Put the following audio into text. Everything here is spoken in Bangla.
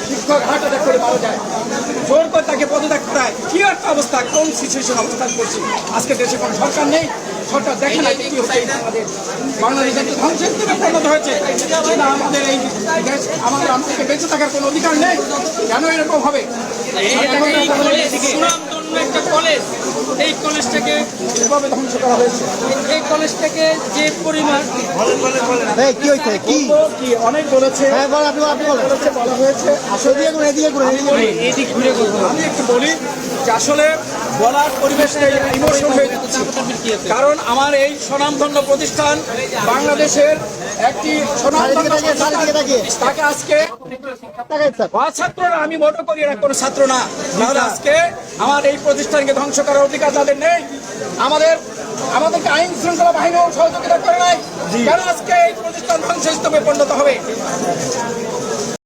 শিক্ষক হার্ট অ্যাটাক করে মারা যায়, জোর করে তাকে পদত্যাগ করায়। কি একটা অবস্থা, কোন সিচুয়েশন অবস্থান করছি আজকে। দেশে কোনো সরকার নেই, সরকার দেখে না কি হচ্ছে। বাংলাদেশ একটি ধ্বংসের দিকে পরিণত হয়েছে। আমাদের এই দেশ, আমাদেরকে বেঁচে থাকার কোনো অধিকার নেই। কেন এরকম হবে? একটা কলেজ, এই কলেজটাকে এভাবে ধ্বংস করা হয়েছে। এই কলেজটাকে যে পরিমাণ কি হয়েছে, কি অনেক বলেছে, বলা হয়েছে। আসলে আমি একটু বলি যে আসলে বলার পরিবেশে ইমোশন হয়ে যাচ্ছে। কারণ আমার এই স্বনামধন্য প্রতিষ্ঠান, বাংলাদেশের একটি স্বনামধন্য তাকে আজকে ছাত্ররা, আমি মনে করি এরা কোনো ছাত্র না, তাহলে আজকে আমার এই প্রতিষ্ঠানকে ধ্বংস করার অধিকার তাদের নেই। আমাদেরকে আইন শৃঙ্খলা বাহিনীও সহযোগিতা করে নাই, কেন আজকে এই প্রতিষ্ঠান ধ্বংসস্তূপে পরিণত হবে?